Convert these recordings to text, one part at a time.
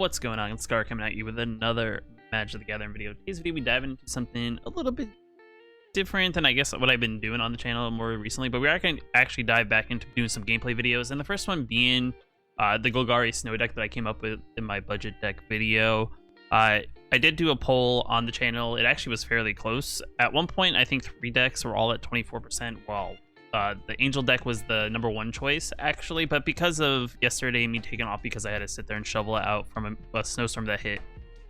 What's going on? It's Scar coming at you with another Magic the Gathering video. Today's video, we dive into something a little bit different than I guess what I've been doing on the channel more recently, but we are going to actually dive back into doing some gameplay videos, and the first one being the Golgari snow deck that I came up with in my budget deck video. I did do a poll on the channel. It actually was fairly close. At one point, I think 3 decks were all at 24%, while the Angel deck was the #1 choice, actually, but because of yesterday me taking off because I had to sit there and shovel it out from a snowstorm that hit,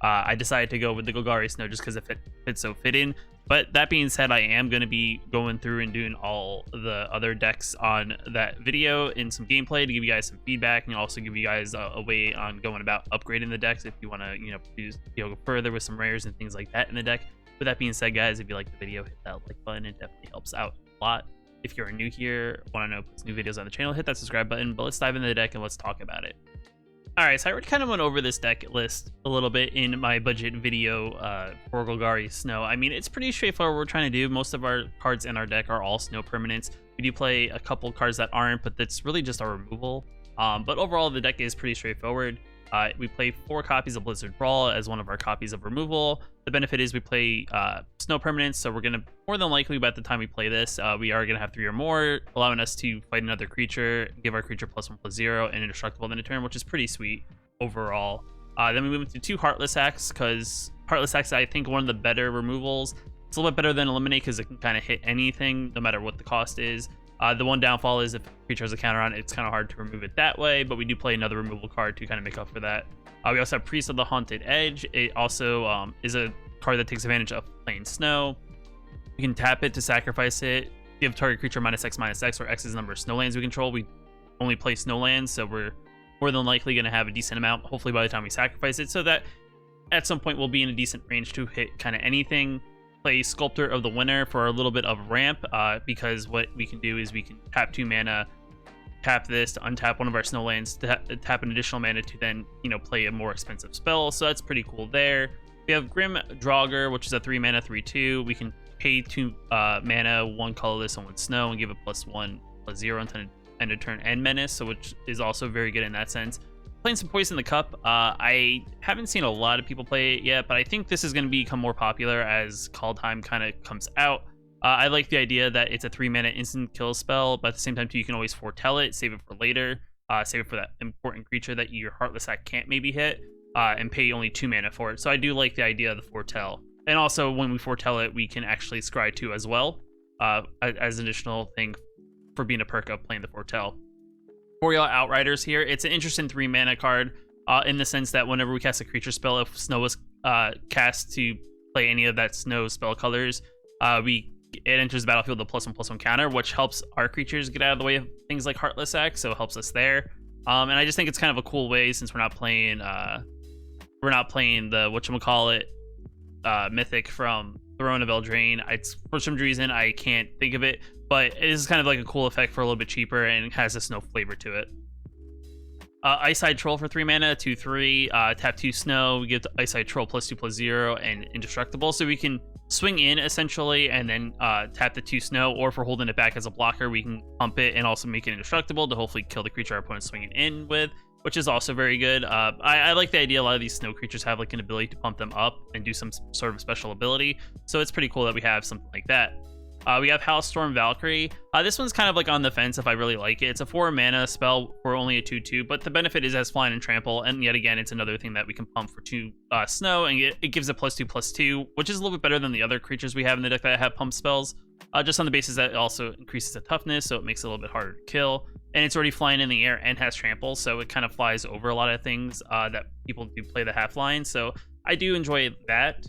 I decided to go with the Golgari Snow just because it fits so fitting. But that being said, I am going to be going through and doing all the other decks on that video in some gameplay to give you guys some feedback, and also give you guys a way on going about upgrading the decks if you want to, go further with some rares and things like that in the deck. With that being said, guys, if you like the video, hit that like button. It definitely helps out a lot. If you're new here, want to know new videos on the channel, hit that subscribe button. But let's dive into the deck and let's talk about it. Alright, so I already kind of went over this deck list a little bit in my budget video for Golgari Snow. I mean, it's pretty straightforward what we're trying to do. Most of our cards in our deck are all snow permanents. We do play a couple cards that aren't, but that's really just our removal. But overall, the deck is pretty straightforward. We play 4 copies of Blizzard Brawl as one of our copies of removal. The benefit is we play snow permanents, so we're going to, more than likely by the time we play this, we are going to have 3 or more, allowing us to fight another creature, give our creature +1/+0, and indestructible in a turn, which is pretty sweet overall. Then we move into 2 Heartless Acts, because Heartless Acts, I think, one of the better removals. It's a little bit better than Eliminate because it can kind of hit anything, no matter what the cost is. The one downfall is if a creature has a counter on it, it's kind of hard to remove it that way, but we do play another removal card to kind of make up for that. We also have Priest of the Haunted Edge. It also is a card that takes advantage of playing snow. You can tap it to sacrifice it, give target creature -X/-X, where X is the number of snowlands we control. We only play snowlands, so we're more than likely going to have a decent amount, hopefully by the time we sacrifice it, so that at some point we'll be in a decent range to hit kind of anything. Play Sculptor of the Winter for a little bit of ramp, because what we can do is we can tap 2 mana, tap this to untap one of our snowlands, tap an additional mana to then, play a more expensive spell. So that's pretty cool there. We have Grim Draugr, which is a 3 mana 3/2. We can pay 2 mana, 1 colorless and 1 snow, and give it +1/+0 until end of turn and menace, so which is also very good in that sense. Playing some Poison the Cup. I haven't seen a lot of people play it yet, but I think this is going to become more popular as Call Time kind of comes out. I like the idea that it's a 3 mana instant kill spell, but at the same time too, you can always foretell it, save it for later, save it for that important creature that your Heartless Act can't maybe hit, and pay only 2 mana for it. So I do like the idea of the foretell. And also when we foretell it, we can actually scry 2 as well, as an additional thing for being a perk of playing the foretell. Boreal Outriders here. It's an interesting 3 mana card in the sense that whenever we cast a creature spell, if snow is cast to play any of that snow spell colors, it enters the battlefield with a +1/+1 counter, which helps our creatures get out of the way of things like Heartless Act, so it helps us there. And I just think it's kind of a cool way, since we're not playing the whatchamacallit mythic from Throne of Eldraine. It's, for some reason I can't think of it, but it is kind of like a cool effect for a little bit cheaper, and it has a snow flavor to it. Ice-Eyed Troll for 3 mana, 2/3, tap 2 snow, we give the Ice-Eyed Troll +2/+0 and indestructible, so we can swing in essentially and then tap the 2 snow, or if we're holding it back as a blocker, we can pump it and also make it indestructible to hopefully kill the creature our opponent's swinging in with, which is also very good. I like the idea a lot of these snow creatures have like an ability to pump them up and do some sort of special ability, so it's pretty cool that we have something like that. We have Howlstorm Valkyrie. This one's kind of like on the fence if I really like it. It's a 4 mana spell for only a 2/2, but the benefit is it has Flying and Trample, and yet again, it's another thing that we can pump for 2 snow, and it gives a +2/+2, which is a little bit better than the other creatures we have in the deck that have pump spells, just on the basis that it also increases the toughness, so it makes it a little bit harder to kill. And it's already flying in the air and has Trample, so it kind of flies over a lot of things that people do play the half line, so I do enjoy that.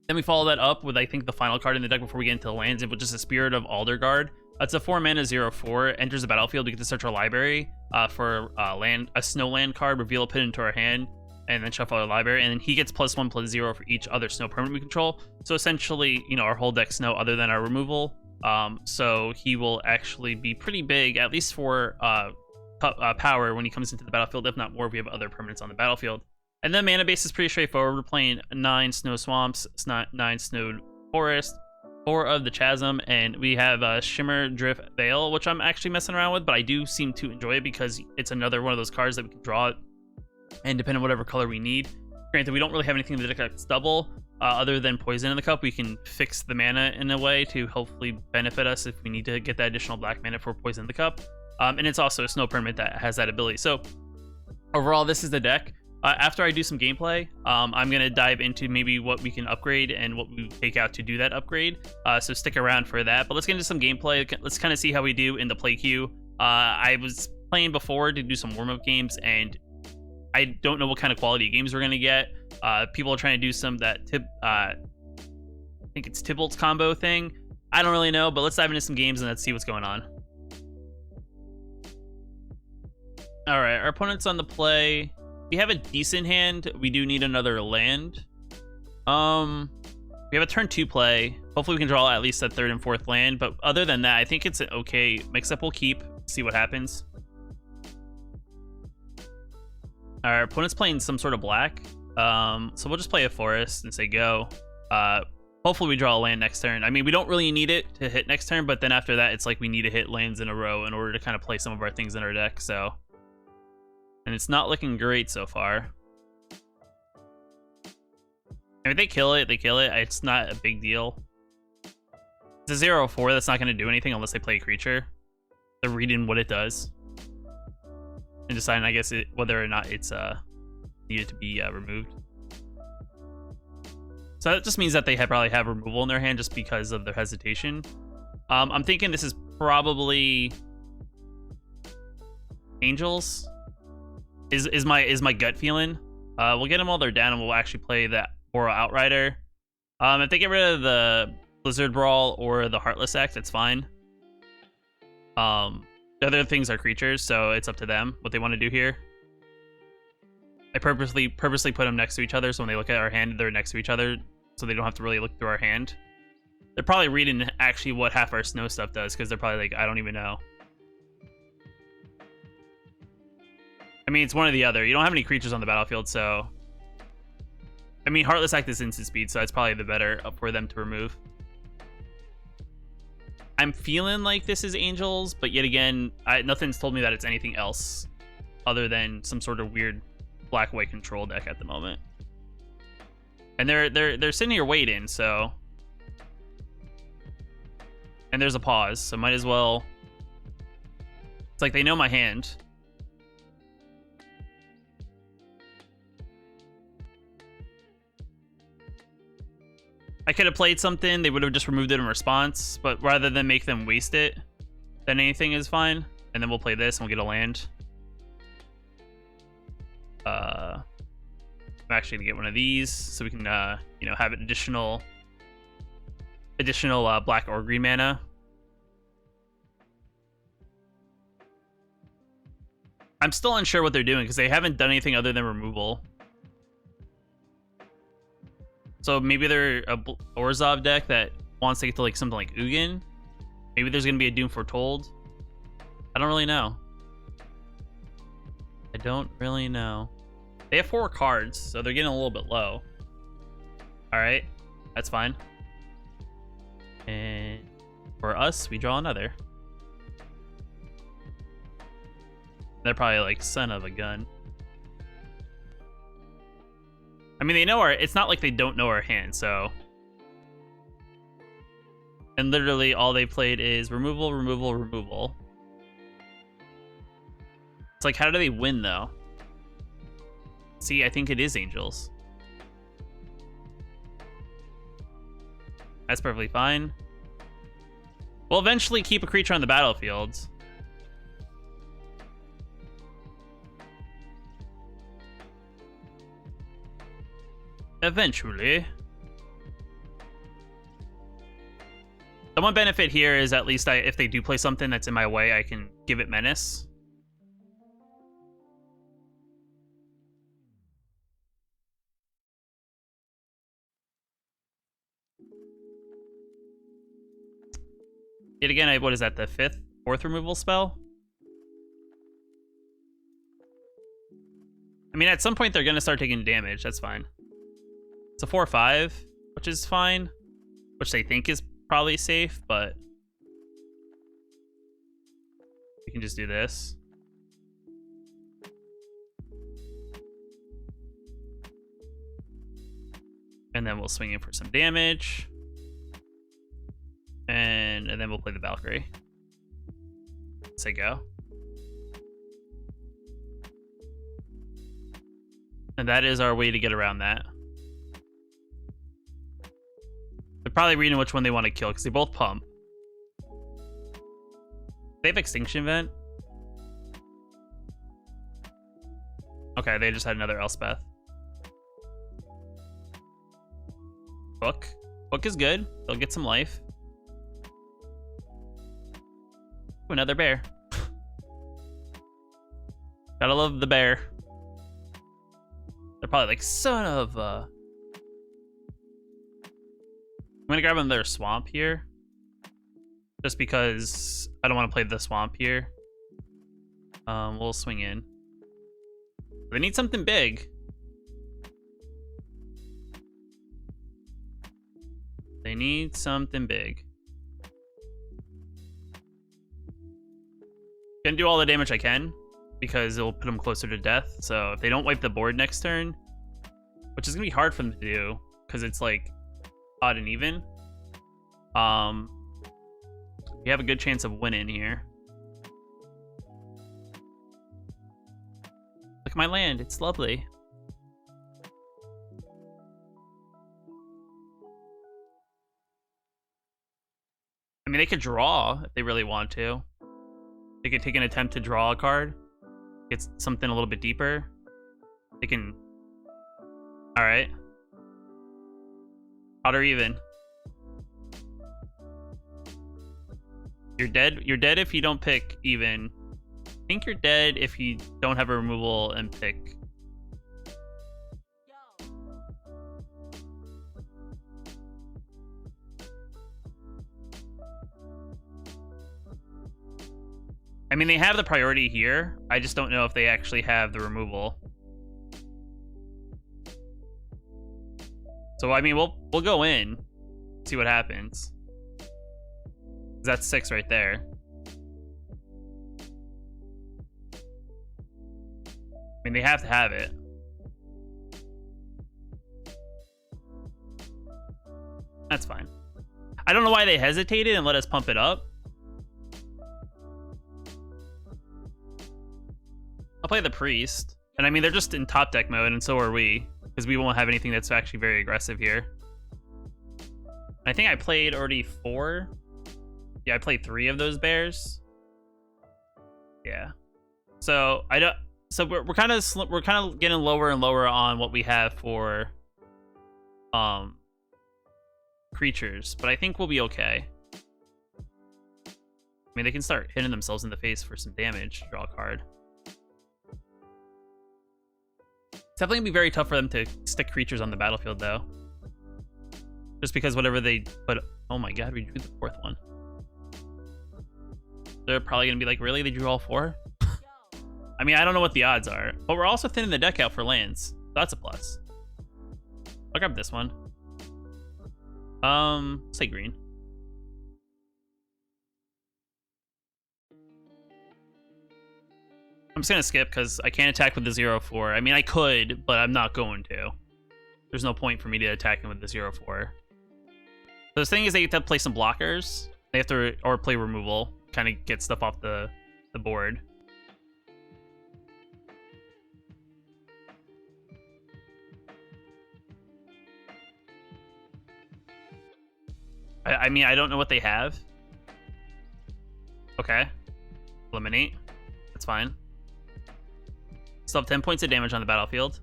Then we follow that up with, I think, the final card in the deck before we get into the lands, which is a Spirit of Aldergard. It's a 4 mana 0/4, enters the battlefield. We get to search our library for a snow land card, reveal a pit into our hand, and then shuffle our library. And then he gets +1/+0 for each other snow permanent we control. So essentially, our whole deck snow other than our removal. So he will actually be pretty big, at least for power when he comes into the battlefield, if not more if we have other permanents on the battlefield. And then mana base is pretty straightforward. We're playing 9 Snow Swamps, 9 Snowed Forest, 4 of the Chasm, and we have Shimmer Drift Veil, which I'm actually messing around with, but I do seem to enjoy it because it's another one of those cards that we can draw and depending on whatever color we need. Granted, we don't really have anything in the deck that's double, other than Poison in the Cup. We can fix the mana in a way to hopefully benefit us if we need to get that additional black mana for Poison in the Cup. And it's also a snow permit that has that ability. So overall, this is the deck. After I do some gameplay, I'm going to dive into maybe what we can upgrade and what we take out to do that upgrade. So stick around for that. But let's get into some gameplay. Let's kind of see how we do in the play queue. I was playing before to do some warm-up games, and I don't know what kind of quality games we're going to get. People are trying to do some that I think it's Tybalt's combo thing. I don't really know, but let's dive into some games and let's see what's going on. All right, our opponent's on the play. We have a decent hand. We do need another land. We have a turn 2 play. Hopefully we can draw at least a 3rd and 4th land, but other than that, I think it's an okay mix-up. We'll keep, see what happens. Our opponent's playing some sort of black, so we'll just play a forest and say go. Hopefully we draw a land next turn. I mean, we don't really need it to hit next turn, but then after that, it's like we need to hit lands in a row in order to kind of play some of our things in our deck, so... And it's not looking great so far. I mean, they kill it, they kill it. It's not a big deal. It's a 0/4 that's not going to do anything unless they play a creature. They're reading what it does. And deciding, I guess, whether or not it's needed to be removed. So that just means that they probably have removal in their hand just because of their hesitation. I'm thinking this is probably Angels. Is my gut feeling. We'll get them while they're down, and we'll actually play that Boral Outrider. If they get rid of the Blizzard Brawl or the Heartless Act, it's fine. The other things are creatures, so it's up to them what they want to do here. I purposely put them next to each other, so when they look at our hand, they're next to each other, so they don't have to really look through our hand. They're probably reading actually what half our snow stuff does, because they're probably like, I don't even know. I mean, it's one or the other. You don't have any creatures on the battlefield, so... I mean, Heartless Act is instant speed, so that's probably the better for them to remove. I'm feeling like this is Angels, but yet again, nothing's told me that it's anything else other than some sort of weird black-white control deck at the moment. And they're sitting here waiting, so... And there's a pause, so might as well... It's like they know my hand. I could have played something, they would have just removed it in response, but rather than make them waste it, then anything is fine. And then we'll play this and we'll get a land. I'm actually gonna get one of these so we can, you know, have an additional black or green mana. I'm still unsure what they're doing because they haven't done anything other than removal. So maybe they're a Orzhov deck that wants to get to like something like Ugin. Maybe there's going to be a Doom Foretold. I don't really know. I don't really know. They have 4 cards, so they're getting a little bit low. Alright, that's fine. And for us, we draw another. They're probably like, son of a gun. I mean, they know our... It's not like they don't know our hand, so... And literally, all they played is removal, removal, removal. It's like, how do they win, though? See, I think it is Angels. That's perfectly fine. We'll eventually keep a creature on the battlefield. Eventually. The one benefit here is at least if they do play something that's in my way, I can give it Menace. Yet again, what is that, the 4th removal spell? I mean, at some point they're going to start taking damage. That's fine. It's a 4/5, which is fine. Which they think is probably safe, but... We can just do this. And then we'll swing in for some damage. And then we'll play the Valkyrie. Say go. And that is our way to get around that. They're probably reading which one they want to kill because they both pump. They have Extinction Vent. Okay, they just had another Elspeth. Book. Book is good. They'll get some life. Ooh, another bear. Gotta love the bear. They're probably like, son of a... I'm gonna grab another swamp here. Just because I don't want to play the swamp here. We'll swing in. They need something big. They need something big. Gonna do all the damage I can because it'll put them closer to death. So if they don't wipe the board next turn, which is gonna be hard for them to do because it's like odd and even, we have a good chance of winning here. Look at my land, it's lovely. I mean, they could draw if they really want to. They could take an attempt to draw a card. Get something a little bit deeper. They can... Alright. Odd or even. You're dead. You're dead if you don't pick even. I think you're dead if you don't have a removal and pick. I mean, they have the priority here. I just don't know if they actually have the removal. So I mean, we'll go in, see what happens. That's 6 right there. I mean, they have to have it. That's fine. I don't know why they hesitated and let us pump it up. I'll play the Priest. And I mean, they're just in top deck mode, and so are we. Because we won't have anything that's actually very aggressive here. I think I played already 4. Yeah, I played 3 of those bears. Yeah. So I don't. So we're kind of getting lower and lower on what we have for creatures, but I think we'll be okay. I mean, they can start hitting themselves in the face for some damage. Draw a card. It's definitely gonna be very tough for them to stick creatures on the battlefield, though. Just because whatever they put. Oh my god, we drew the 4th one. They're probably gonna be like, really? They drew all 4? I mean, I don't know what the odds are, but we're also thinning the deck out for lands. That's a plus. I'll grab this one. Say green. I'm just gonna skip because I can't attack with the 0/4. I mean, I could, but I'm not going to. There's no point for me to attack him with the 0/4. So the thing is, they have to play some blockers. They have to, or play removal, kind of get stuff off the board. I mean, I don't know what they have. Okay. Eliminate. That's fine. Still have 10 points of damage on the battlefield.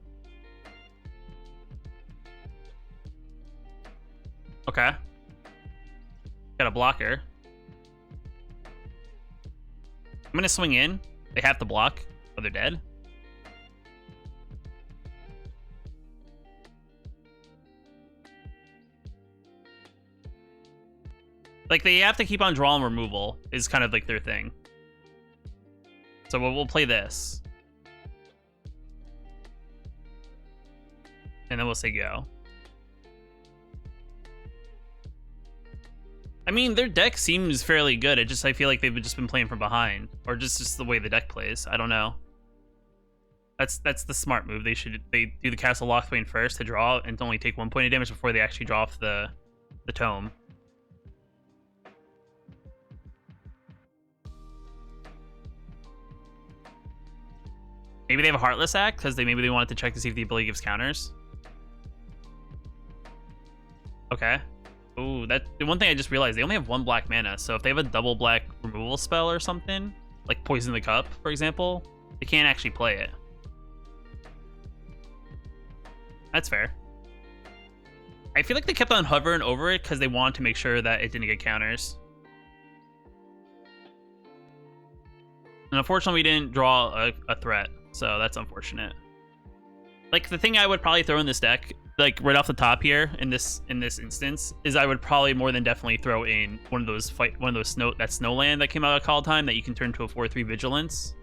Okay. Got a blocker. I'm gonna swing in. They have to block, or they're dead. Like, they have to keep on drawing removal is kind of like their thing. So we'll play this. And then we'll say go. I mean, their deck seems fairly good. It just, I feel like they've just been playing from behind. Or just the way the deck plays. I don't know. That's the smart move. They do the Castle Lochthwain first to draw and to only take 1 point of damage before they actually draw off the tome. Maybe they have a Heartless Act because maybe they wanted to check to see if the ability gives counters. Okay. Ooh, the one thing I just realized, they only have 1 black mana, so if they have a double black removal spell or something, like Poison the Cup, for example, they can't actually play it. That's fair. I feel like they kept on hovering over it because they wanted to make sure that it didn't get counters. And unfortunately, we didn't draw a threat, so that's unfortunate. Like, the thing I would probably throw in this deck, like right off the top here in this instance, is I would probably more than definitely throw in one of those snowland that came out of Call Time that you can turn to a 4/3 Vigilance.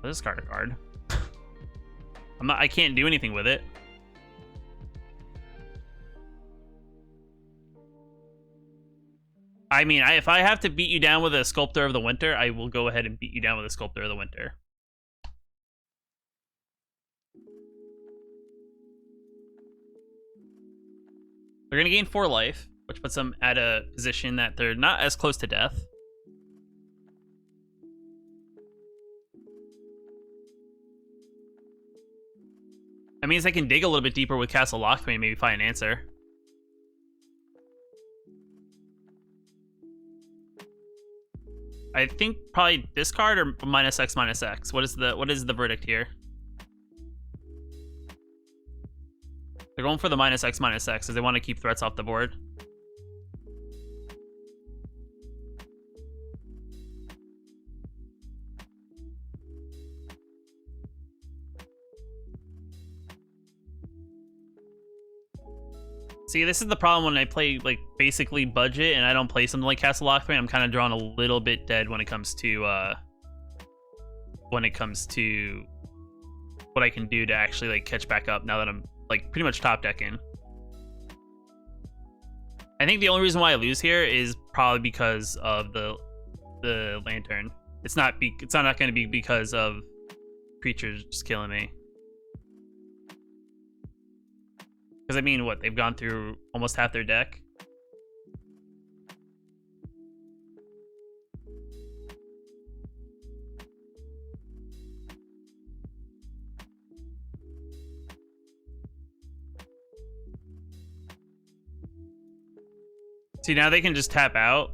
Let's discard a card. I can't do anything with it. I mean, if I have to beat you down with a Sculptor of the Winter, I will go ahead and beat you down with a Sculptor of the Winter. They're going to gain 4 life, which puts them at a position that they're not as close to death. That means I can dig a little bit deeper with Castle Lochthwain and maybe find an answer. I think probably discard or -X/-X. What is the verdict here? They're going for the -X/-X because they want to keep threats off the board. See, this is the problem when I play, like, basically budget and I don't play something like Castle Lochthwain. I'm kind of drawn a little bit dead when it comes to what I can do to actually, like, catch back up now that I'm, like, pretty much top decking. I think the only reason why I lose here is probably because of the Lantern. It's not going to be because of creatures just killing me. Because, I mean, what? They've gone through almost half their deck. See, now they can just tap out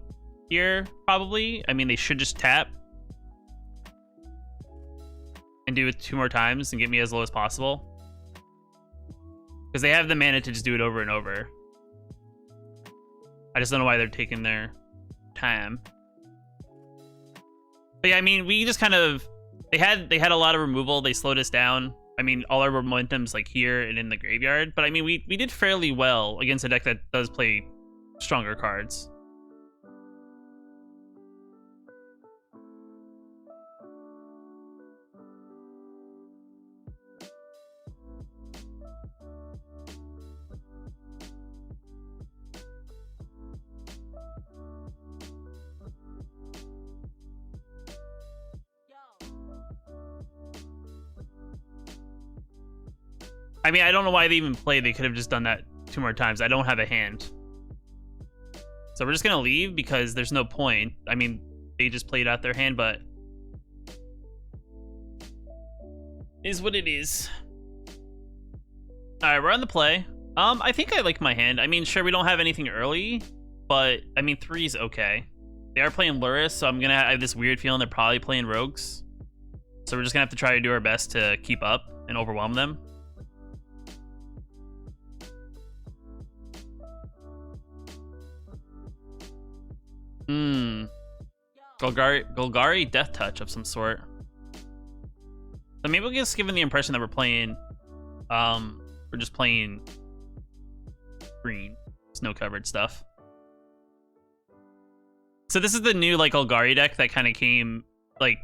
here, probably. I mean, they should just tap. And do it 2 more times and get me as low as possible. Because they have the mana to just do it over and over. I just don't know why they're taking their time. But yeah, I mean, we just kind of... They had a lot of removal. They slowed us down. I mean, all our momentum's like here and in the graveyard. But I mean, we did fairly well against a deck that does play stronger cards. I mean, I don't know why they even played. They could have just done that 2 more times. I don't have a hand. So we're just going to leave because there's no point. I mean, they just played out their hand, but... is what it is. Alright, we're on the play. I think I like my hand. I mean, sure, we don't have anything early, but, I mean, 3's okay. They are playing Lurrus, so I have this weird feeling they're probably playing Rogues. So we're just going to have to try to do our best to keep up and overwhelm them. Golgari Death Touch of some sort. So maybe we'll just give them the impression that we're playing, we're just playing green, snow covered stuff. So this is the new, like, Golgari deck that kind of came, like,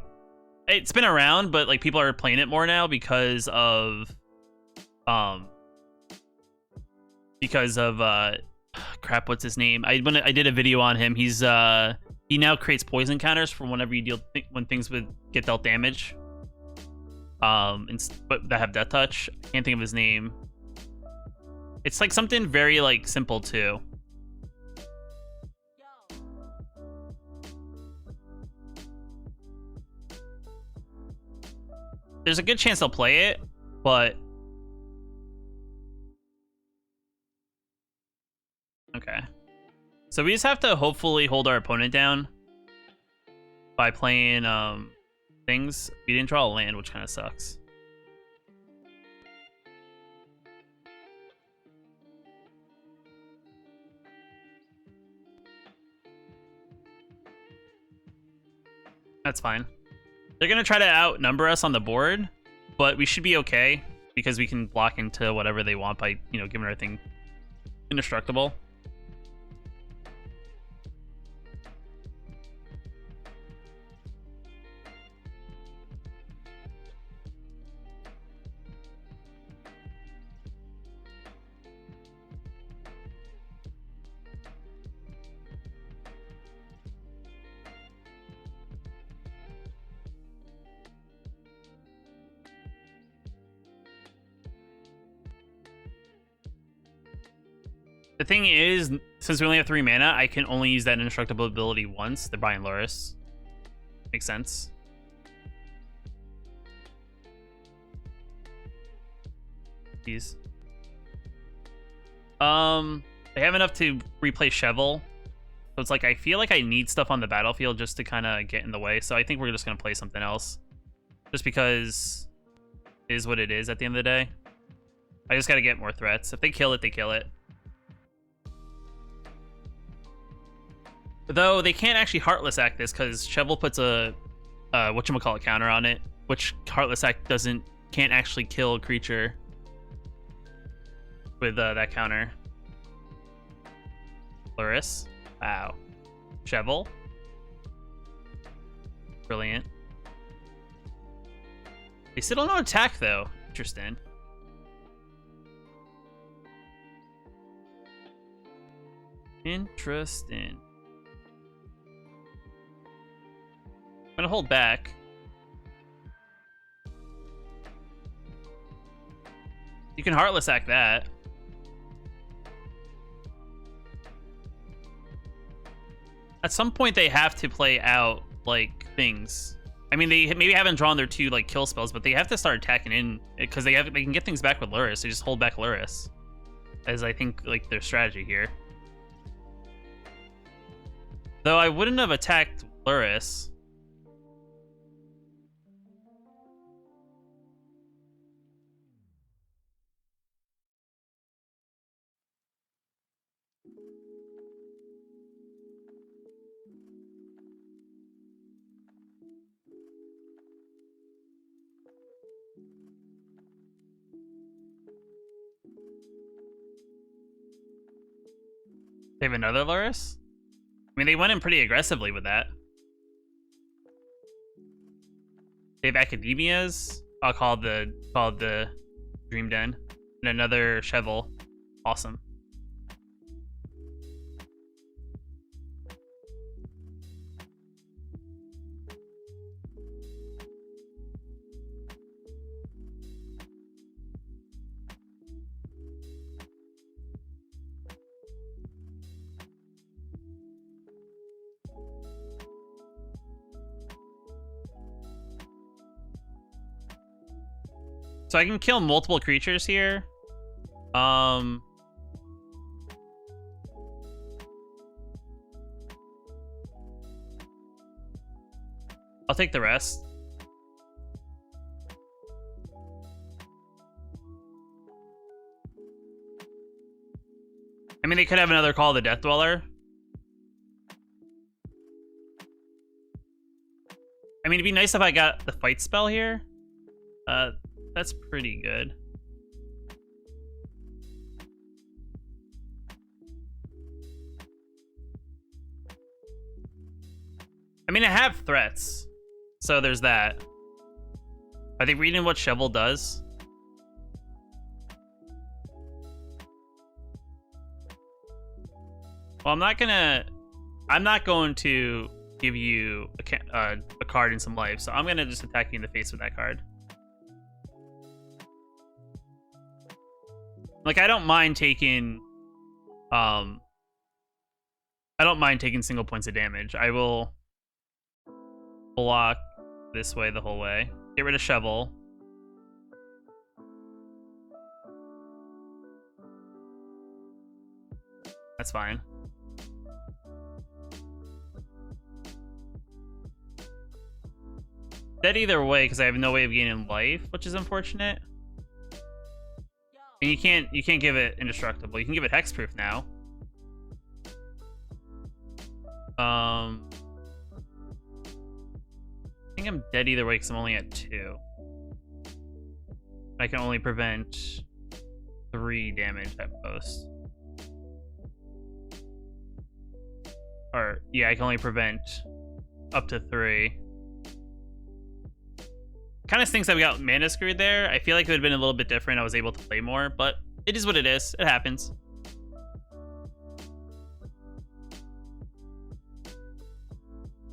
it's been around, but, like, people are playing it more now because of because of crap, what's his name? I did a video on him. He's he now creates poison counters for whenever you deal when things would get dealt damage. But that have death touch. I can't think of his name. It's like something very like simple too. There's a good chance they'll play it, but okay. So we just have to hopefully hold our opponent down by playing things. We didn't draw a land, which kind of sucks. That's fine. They're going to try to outnumber us on the board, but we should be okay because we can block into whatever they want by, you know, giving everything indestructible. The thing is, since we only have 3 mana, I can only use that indestructible ability once. They're buying Loris. Makes sense. Jeez. They have enough to replace Cheval. So it's like, I feel like I need stuff on the battlefield just to kind of get in the way. So I think we're just going to play something else. Just because it is what it is at the end of the day. I just got to get more threats. If they kill it, they kill it. Though they can't actually Heartless Act this because Cheval puts a whatchamacallit counter on it, which Heartless Act can't actually kill a creature with that counter. Loris. Wow. Cheval. Brilliant. They still don't know attack though. Interesting. Interesting. I'm gonna hold back. You can Heartless Act that. At some point, they have to play out like things. I mean, they maybe haven't drawn their 2 like kill spells, but they have to start attacking in because they can get things back with Luris. They just hold back Luris, as I think like their strategy here. Though I wouldn't have attacked Luris. They have another Luris? I mean, they went in pretty aggressively with that. They have Academias. I'll call the Dream Den. And another Cheval. Awesome. So I can kill multiple creatures here. I'll take the rest. I mean, they could have another Call of the Death Dweller. I mean, it'd be nice if I got the fight spell here. That's pretty good. I mean, I have threats, so there's that. Are they reading what Cheval does? Well, I'm not going to give you a card and some life, so I'm gonna just attack you in the face with that card. Like, I don't mind taking single points of damage. I will block this way the whole way. Get rid of Shovel. That's fine. Dead either way because I have no way of gaining life, which is unfortunate. And you can't give it indestructible. You can give it hexproof now. I think I'm dead either way because I'm only at 2. I can only prevent 3 damage at most. Or, yeah, I can only prevent up to 3. Kind of stinks that we got mana screwed there. I feel like it would have been a little bit different. I was able to play more, but it is what it is. It happens.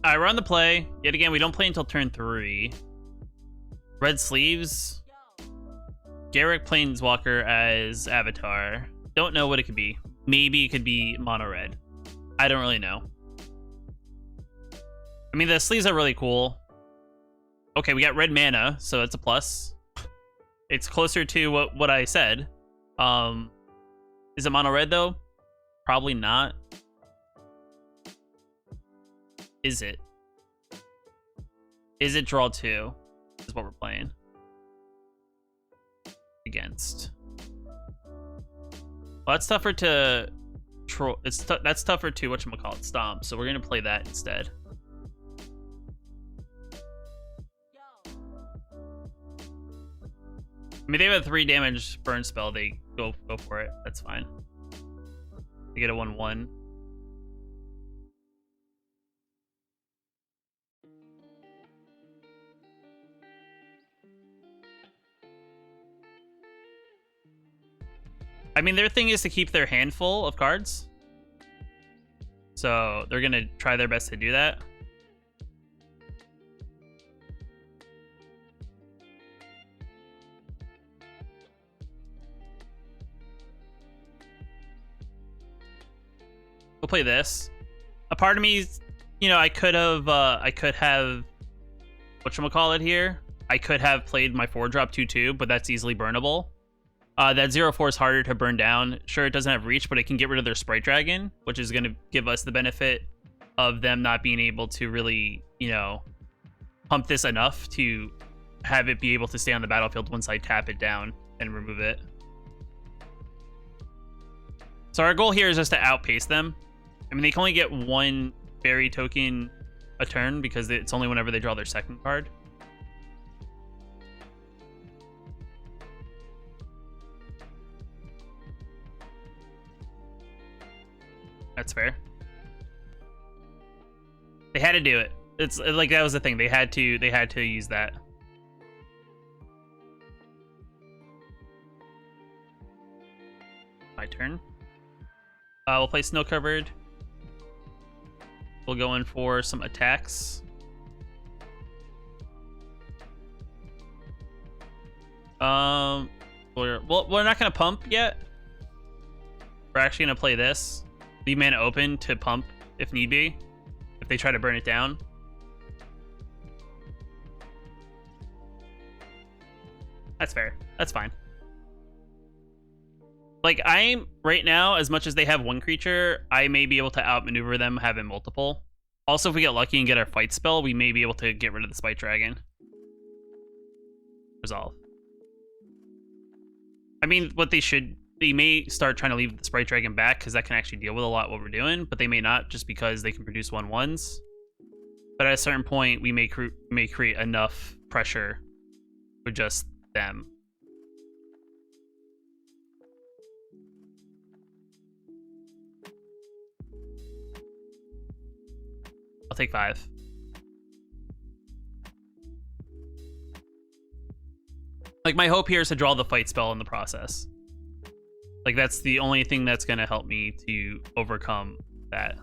Alright, we're on the play. Yet again, we don't play until turn 3. Red sleeves. Garrick Planeswalker as Avatar. Don't know what it could be. Maybe it could be mono red. I don't really know. I mean, the sleeves are really cool. Okay, we got red mana, so that's a plus. It's closer to what I said. Is it mono red though? Probably not. Is it? Is it draw 2? Is what we're playing against. Well, that's tougher to that's tougher to whatchamacallit, stomp. So we're gonna play that instead. I mean, they have a 3 damage burn spell. They go for it. That's fine. They get a 1/1. I mean, their thing is to keep their hand full of cards. So they're going to try their best to do that. We'll play this. A part of me, you know, I could have whatchamacallit here. I could have played my 4-drop 2/2, but that's easily burnable. That 0/4 is harder to burn down. Sure, it doesn't have reach, but it can get rid of their Sprite Dragon, which is going to give us the benefit of them not being able to really, you know, pump this enough to have it be able to stay on the battlefield once I tap it down and remove it. So our goal here is just to outpace them. I mean, they can only get 1 berry token a turn because it's only whenever they draw their second card. That's fair. They had to do it. It's like that was the thing. They had to use that. My turn. We'll play Snow Covered. We'll go in for some attacks. We're not gonna pump yet. We're actually gonna play this. Leave mana open to pump if need be, if they try to burn it down. That's fair. That's fine. Like, I'm right now, as much as they have 1 creature, I may be able to outmaneuver them having multiple. Also, if we get lucky and get our fight spell, we may be able to get rid of the Spite Dragon. Resolve. I mean, they may start trying to leave the Sprite Dragon back because that can actually deal with a lot what we're doing, but they may not just because they can produce 1/1s. But at a certain point, we may create enough pressure with just them. I'll take 5. Like, my hope here is to draw the fight spell in the process. Like, that's the only thing that's going to help me to overcome that.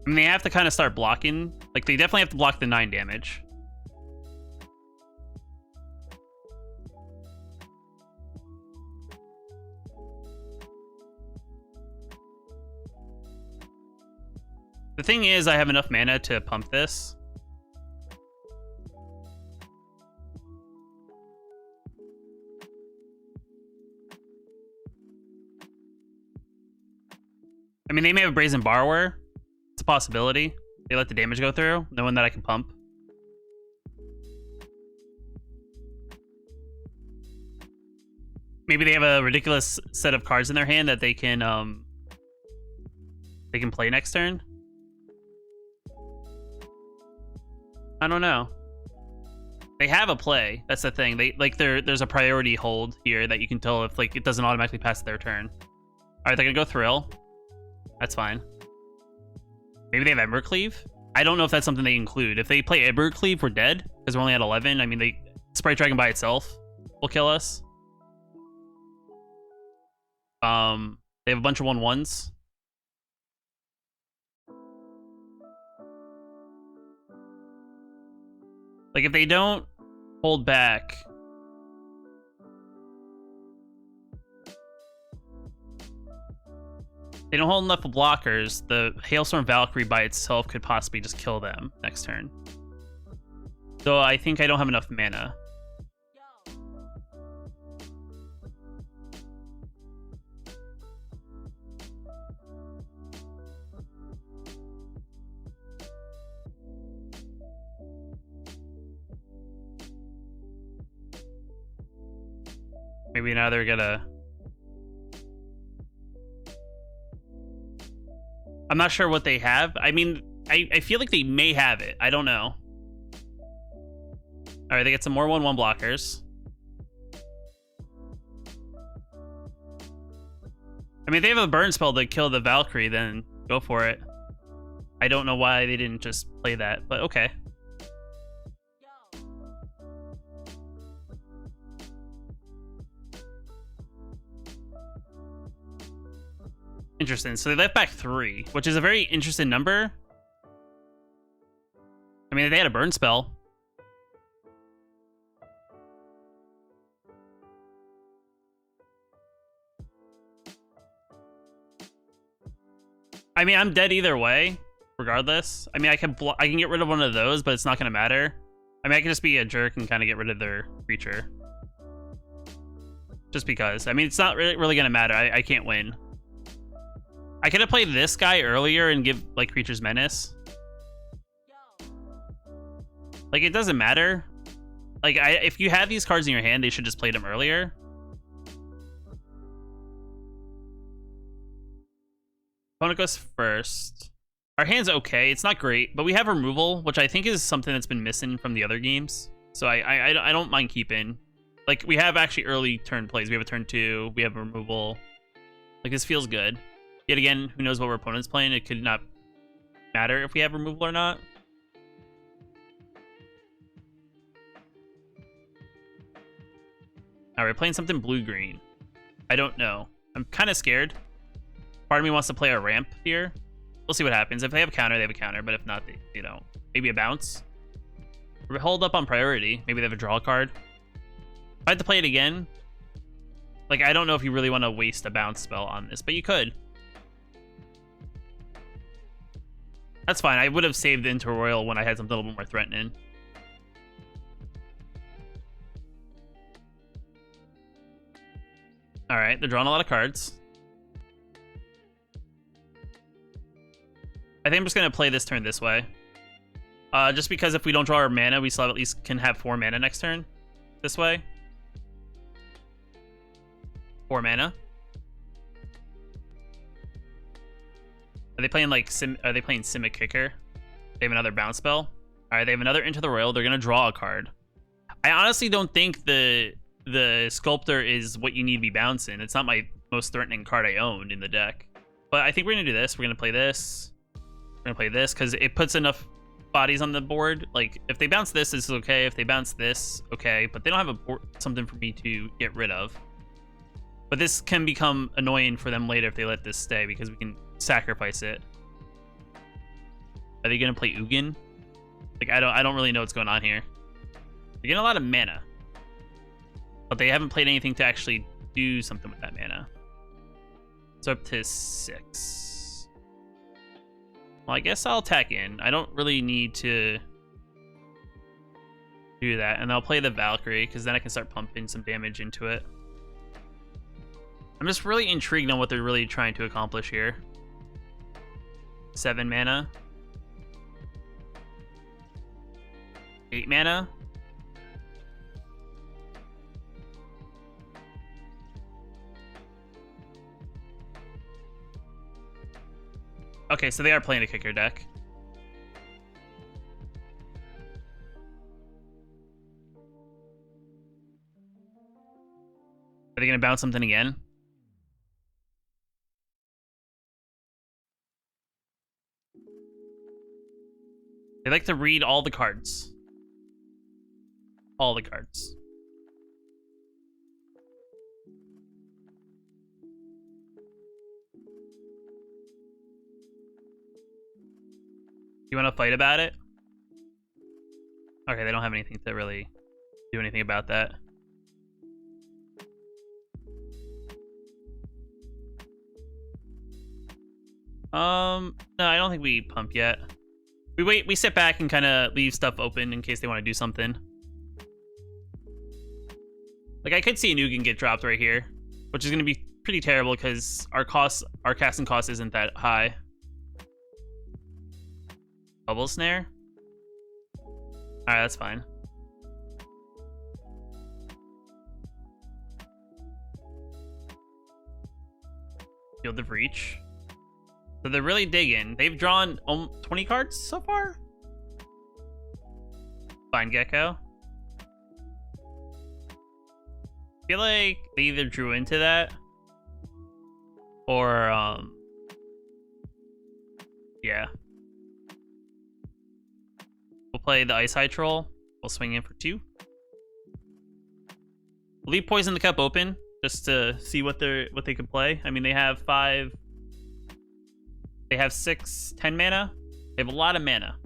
I mean, they have to kind of start blocking. Like, they definitely have to block the 9 damage. The thing is, I have enough mana to pump this. I mean, they may have a Brazen Borrower. It's a possibility. They let the damage go through, knowing that I can pump. Maybe they have a ridiculous set of cards in their hand that they can play next turn. I don't know. They have a play. That's the thing. There's a priority hold here that you can tell if like it doesn't automatically pass their turn. All right, they're gonna go Thrill. That's fine. Maybe they have Embercleave. I don't know if that's something they include. If they play Embercleave, we're dead because we're only at 11. I mean, Sprite Dragon by itself will kill us. They have a bunch of 1/1s. Like, if they don't hold back... They don't hold enough blockers, the Hailstorm Valkyrie by itself could possibly just kill them next turn. So I think I don't have enough mana. Maybe now they're gonna... I'm not sure what they have. I mean, I feel like they may have it. I don't know. All right, they get some more 1/1 blockers. I mean, if they have a burn spell to kill the Valkyrie, then go for it. I don't know why they didn't just play that, but okay. Interesting. So they left back 3, which is a very interesting number. I mean, they had a burn spell. I mean, I'm dead either way, regardless. I mean, I can get rid of one of those, but it's not gonna matter. I mean, I can just be a jerk and kind of get rid of their creature. Just because. I mean, it's not really gonna matter. I can't win. I could have played this guy earlier and give, like, Creature's Menace. Like, it doesn't matter. Like, if you have these cards in your hand, they should just play them earlier. Opponent goes first. Our hand's okay. It's not great, but we have removal, which I think is something that's been missing from the other games. So I don't mind keeping. Like, we have actually early turn plays. We have a turn 2. We have removal. Like, this feels good. Yet again, who knows what our opponent's playing? It could not matter if we have removal or not. All right, we're playing something blue-green. I don't know. I'm kind of scared. Part of me wants to play a ramp here. We'll see what happens. If they have a counter, they have a counter. But if not, they don't. Maybe a bounce. Or hold up on priority. Maybe they have a draw card. If I had to play it again, like, I don't know if you really want to waste a bounce spell on this, but you could. That's fine. I would have saved the Interroyal when I had something a little bit more threatening. All right, they're drawing a lot of cards. I think I'm just going to play this turn this way. Just because if we don't draw our mana, we still at least can have 4 mana next turn. This way. 4 mana. Are they playing like Are they playing Simic Kicker? They have another bounce spell. All right, they have another Into the Royal. They're gonna draw a card. I honestly don't think the Sculptor is what you need to be bouncing. It's not my most threatening card I own in the deck. But I think we're gonna do this. We're gonna play this. We're gonna play this because it puts enough bodies on the board. Like, if they bounce this is okay. If they bounce this, okay. But they don't have something for me to get rid of. But this can become annoying for them later if they let this stay, because we can sacrifice it. Are they gonna play Ugin? Like, I don't really know what's going on here. They're getting a lot of mana, but they haven't played anything to actually do something with that mana. So up to 6. Well, I guess I'll attack in. I don't really need to do that, and I'll play the Valkyrie because then I can start pumping some damage into it. I'm just really intrigued on what they're really trying to accomplish here. 7 mana. 8 mana. Okay, so they are playing a kicker deck. Are they going to bounce something again? They like to read all the cards. All the cards. You want to fight about it? Okay, they don't have anything to really do anything about that. No, I don't think we pump yet. We wait, we sit back and kind of leave stuff open in case they want to do something. Like, I could see an Ugin get dropped right here, which is going to be pretty terrible because our casting cost isn't that high. Bubble Snare? Alright, that's fine. Field of Reach. So they're really digging. They've drawn 20 cards so far? Fine Gecko. I feel like they either drew into that or, yeah. We'll play the Ice High Troll. We'll swing in for 2. We'll leave Poison the Cup open just to see what they could play. I mean, they have 5. They have 6, 10 mana. They have a lot of mana.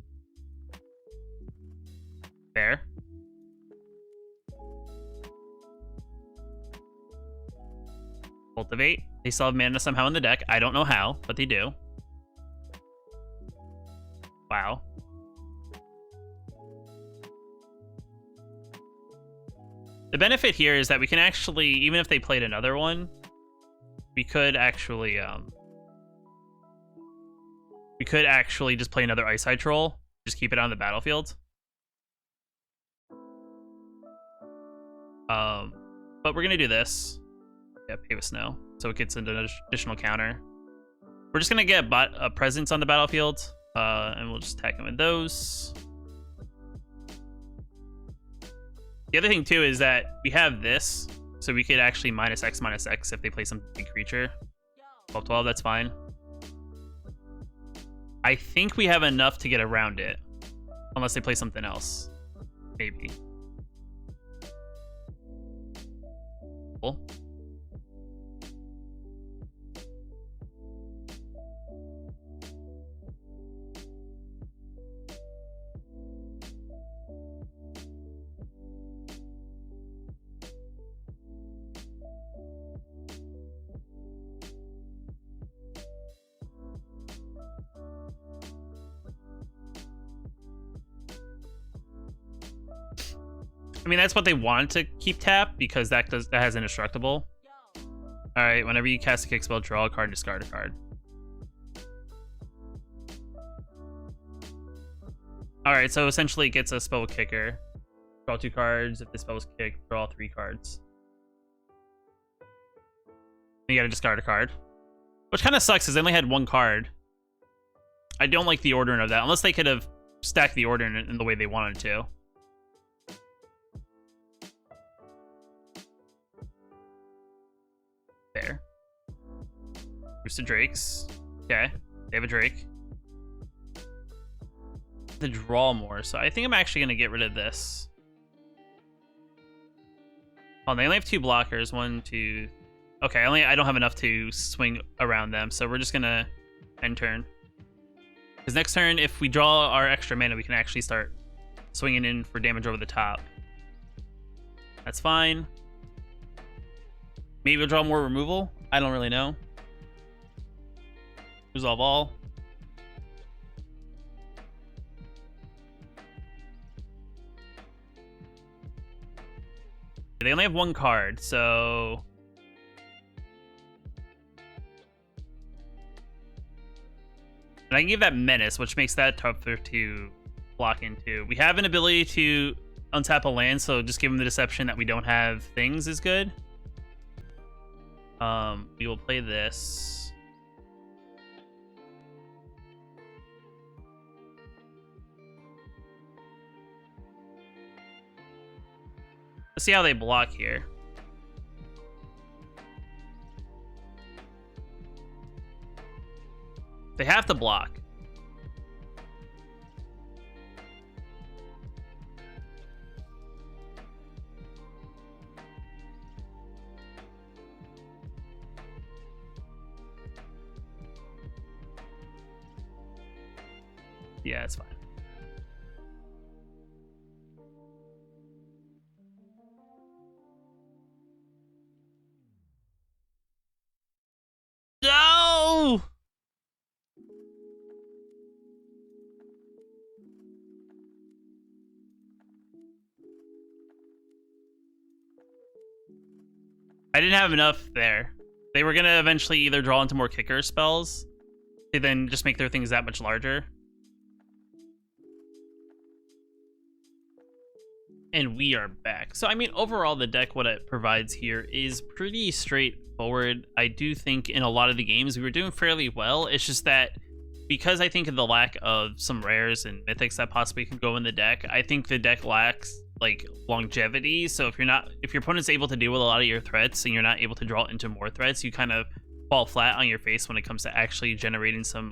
There. Cultivate. They still have mana somehow in the deck. I don't know how, but they do. Wow. The benefit here is that we can actually, even if they played another one, we could actually just play another Ice High Troll. Just keep it on the battlefield. But we're gonna do this. Yeah, Pave of Snow. So it gets an additional counter. We're just gonna get a presence on the battlefield. And we'll just attack him with those. The other thing too is that we have this, so we could actually -X if they play some big creature. 12/12, that's fine. I think we have enough to get around it, unless they play something else. Maybe. Cool. I mean, that's what they wanted to keep tap, because that has indestructible. Alright, whenever you cast a kick spell, draw a card and discard a card. Alright, so essentially it gets a spell with kicker. Draw 2 cards. If the spell was kicked, draw 3 cards. You gotta discard a card. Which kind of sucks, because they only had 1 card. I don't like the ordering of that, unless they could have stacked the order in the way they wanted to. There. Boosted Drakes. Okay. They have a Drake. to draw more. So I think I'm actually going to get rid of this. Oh, they only have 2 blockers. 1, 2. Okay, I don't have enough to swing around them, so we're just going to end turn. Because next turn, if we draw our extra mana, we can actually start swinging in for damage over the top. That's fine. Maybe we'll draw more removal. I don't really know. Resolve all. They only have 1 card, so... And I can give that Menace, which makes that tougher to block into. We have an ability to untap a land, so just give them the deception that we don't have things is good. We will play this. Let's see how they block here. They have to block. Yeah, it's fine. No! I didn't have enough there. They were going to eventually either draw into more kicker spells to then just make their things that much larger. And we are back. So, I mean, overall, the deck, what it provides here is pretty straightforward. I do think in a lot of the games we were doing fairly well. It's just that because I think of the lack of some rares and mythics that possibly could go in the deck, I think the deck lacks like longevity. So if your opponent's able to deal with a lot of your threats and you're not able to draw into more threats, you kind of fall flat on your face when it comes to actually generating some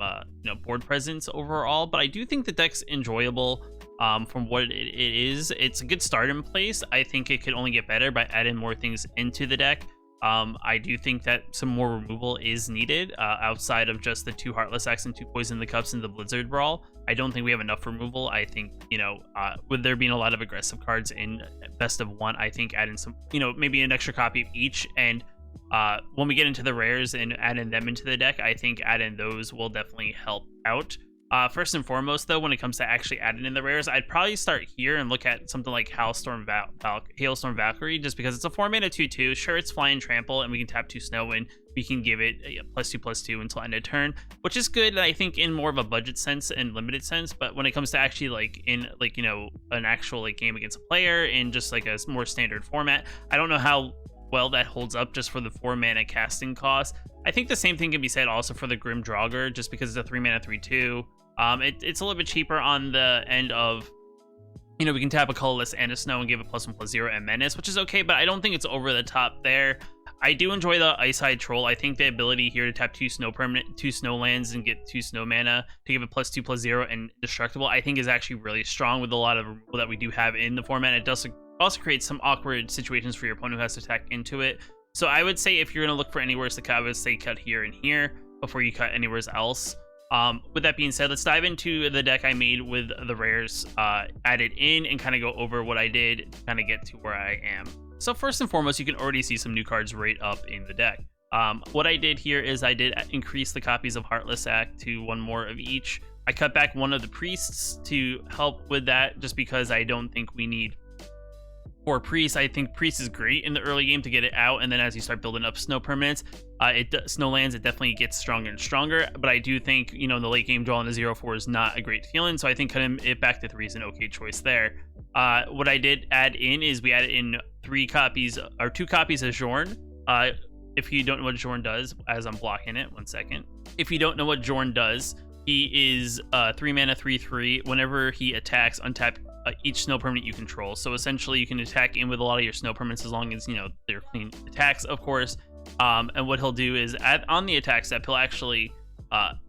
board presence overall. But I do think the deck's enjoyable. From what it is, it's a good start in place. I think it could only get better by adding more things into the deck. I do think that some more removal is needed outside of just the 2 Heartless Acts and 2 Poison in the Cups and the Blizzard Brawl. I don't think we have enough removal. I think, with there being a lot of aggressive cards in best of 1, I think adding some, maybe an extra copy of each. And when we get into the rares and adding them into the deck, I think adding those will definitely help out. First and foremost, though, when it comes to actually adding in the rares, I'd probably start here and look at something like Hailstorm Valkyrie, just because it's a 4-mana 2/2. Sure, it's Fly and Trample, and we can tap 2 Snow, and we can give it a +2/+2 until end of turn, which is good, I think, in more of a budget sense and limited sense. But when it comes to actually, an actual game against a player in just like a more standard format, I don't know how well that holds up just for the 4-mana casting cost. I think the same thing can be said also for the Grim Draugr, just because it's a 3-mana 3/2. It's a little bit cheaper on the end of, we can tap a Colorless and a Snow and give it +1/+0 and Menace, which is okay, but I don't think it's over the top there. I do enjoy the Ice-Hide Troll. I think the ability here to tap 2 snow lands and get 2 snow mana to give it +2/+0 and Destructible, I think is actually really strong with a lot of removal that we do have in the format. It does also create some awkward situations for your opponent who has to attack into it. So I would say if you're going to look for anywhere to cut, I would say cut here and here before you cut anywhere else. With that being said, let's dive into the deck I made with the rares added in and kind of go over what I did to kind of get to where I am. So first and foremost, you can already see some new cards right up in the deck. What I did here is I did increase the copies of Heartless Act to 1 more of each. I cut back 1 of the Priests to help with that, just because I don't think we need 4 Priests. I think Priest is great in the early game to get it out, and then as you start building up snow permanents, snow lands, it definitely gets stronger and stronger. But I do think, in the late game, drawing a 0/4 is not a great feeling, so I think cutting it back to 3 is an okay choice there. What I did add in is we added in 2 copies of Jorn. If you don't know what Jorn does, as I'm blocking it, 1 second. If you don't know what Jorn does, he is 3-mana 3/3. Whenever he attacks, untap each snow permanent you control. So essentially you can attack in with a lot of your snow permanents as long as they're clean attacks, of course. And what he'll do is on the attack step, he'll actually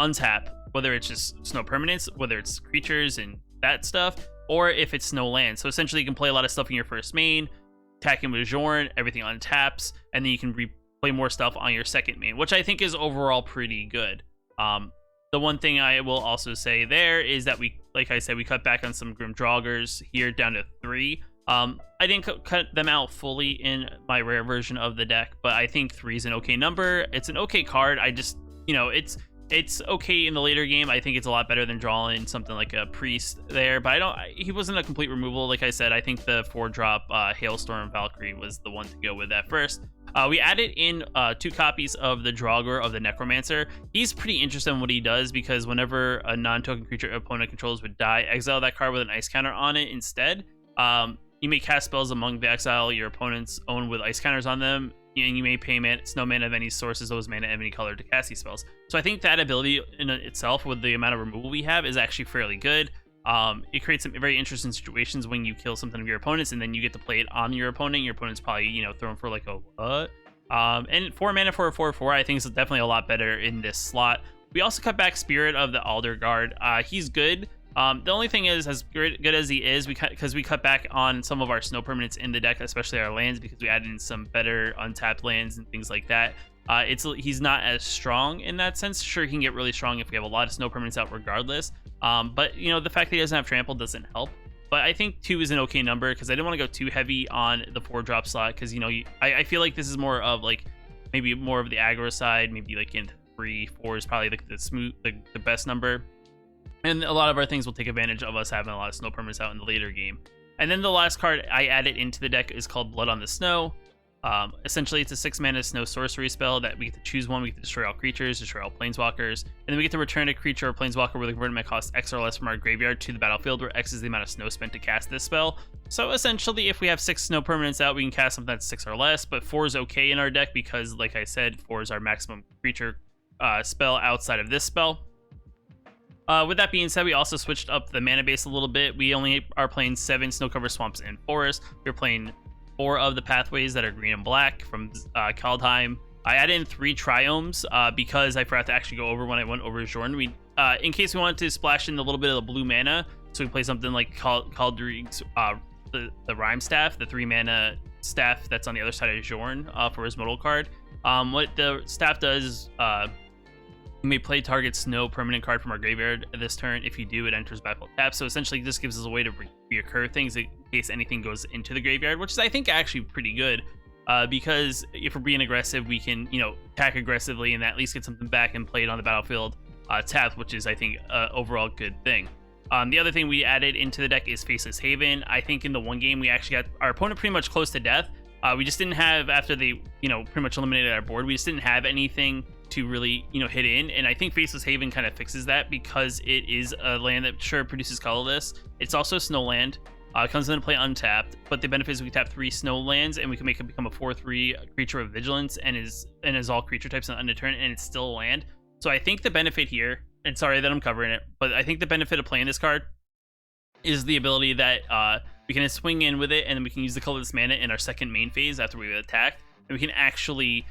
untap, whether it's just snow permanents, whether it's creatures and that stuff, or if it's snow land. So essentially you can play a lot of stuff in your first main, attacking with Jorn, everything on taps, and then you can play more stuff on your second main, which I think is overall pretty good. The one thing I will also say there is that we, like I said, we cut back on some Grim Draugrs here down to 3. I didn't cut them out fully in my rare version of the deck, but I think 3 is an okay number. It's an okay card. I just, you know, it's okay in the later game. I think it's a lot better than drawing something like a Priest there, but he wasn't a complete removal. Like I said, I think the 4-drop Hailstorm Valkyrie was the one to go with at first. We added in 2 copies of the Draugr of the Necromancer. He's pretty interesting in what he does, because whenever a non-token creature opponent controls would die, exile that card with an ice counter on it instead. You may cast spells among the exile your opponents own with ice counters on them, and you may pay snow mana of any sources, those mana of any color, to cast these spells. So I think that ability in itself, with the amount of removal we have, is actually fairly good. It creates some very interesting situations when you kill something of your opponents, and then you get to play it on your opponent. Your opponent's probably, you know, thrown for like a what? And 4 mana for a 4/4, I think is definitely a lot better in this slot. We also cut back Spirit of the Alderguard. He's good. The only thing is, as good as he is, because we cut back on some of our snow permanents in the deck, especially our lands, because we added in some better untapped lands and things like that. He's not as strong in that sense. Sure, he can get really strong if we have a lot of snow permanents out regardless. But you know, the fact that he doesn't have trample doesn't help. But I think 2 is an okay number, because I didn't want to go too heavy on the 4-drop slot, because, you know, I feel like this is more of like maybe more of the aggro side. Maybe like in 3/4 is probably like the best number. And a lot of our things will take advantage of us having a lot of snow permanents out in the later game. And then the last card I added into the deck is called Blood on the Snow. Essentially, it's a 6-mana snow sorcery spell that we get to choose one. We get to destroy all creatures, destroy all planeswalkers, and then we get to return a creature or planeswalker with a converted cost X or less from our graveyard to the battlefield, where X is the amount of snow spent to cast this spell. So essentially, if we have 6 snow permanents out, we can cast something that's 6 or less, but 4 is okay in our deck because, like I said, 4 is our maximum creature spell outside of this spell. With that being said, we also switched up the mana base a little bit. We only are playing 7 snow-covered swamps and forests. We're playing 4 of the pathways that are green and black from Kaldheim. I added in 3 triomes because I forgot to actually go over when I went over Jorn. In case we wanted to splash in a little bit of the blue mana, so we play something like Kaldrig's the Rhyme Staff, the 3-mana staff that's on the other side of Jorn for his modal card. What the staff does is you may play target snow permanent card from our graveyard this turn. If you do, it enters battlefield tap. So essentially, this gives us a way to reoccur things in case anything goes into the graveyard, which is, I think, actually pretty good. Because if we're being aggressive, we can, you know, attack aggressively and at least get something back and play it on the battlefield tapped, which is, I think, overall good thing. The other thing we added into the deck is Faceless Haven. I think in the one game we actually got our opponent pretty much close to death. We just didn't have, after they, you know, pretty much eliminated our board, we just didn't have anything to really, you know, hit in, and I think Faceless Haven kind of fixes that, because it is a land that sure produces colorless. It's also a snow land. It comes into play untapped, but the benefit is we tap 3 snow lands and we can make it become a 4/3 creature of vigilance, and is all creature types on end turn, and it's still a land. So I think the benefit here, and sorry that I'm covering it, but I think the benefit of playing this card is the ability that we can swing in with it, and then we can use the colorless mana in our second main phase after we've attacked, and we can actually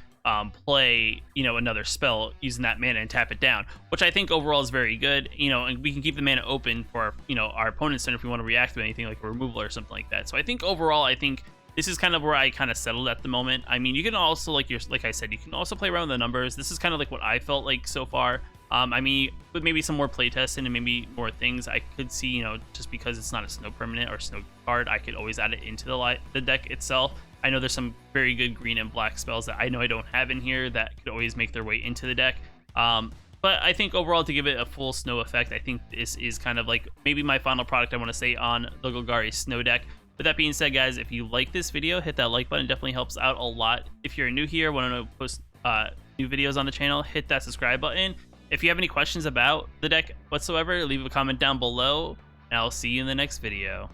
play, you know, another spell using that mana and tap it down, which I think overall is very good. You know, and we can keep the mana open for our, you know, our opponent's turn if we want to react to anything like a removal or something like that. So I think overall, I think this is kind of where I kind of settled at the moment. I mean, you can also, like I said, you can also play around with the numbers. This is kind of like what I felt like so far. I mean, with maybe some more playtesting and maybe more things, I could see, you know, just because it's not a snow permanent or snow card, I could always add it into the deck itself. I know there's some very good green and black spells that I know I don't have in here that could always make their way into the deck. But I think overall, to give it a full snow effect, I think this is kind of like maybe my final product I want to say on the Golgari snow deck. With that being said, guys, if you like this video, hit that like button. It definitely helps out a lot. If you're new here, want to post new videos on the channel, hit that subscribe button. If you have any questions about the deck whatsoever, leave a comment down below, and I'll see you in the next video.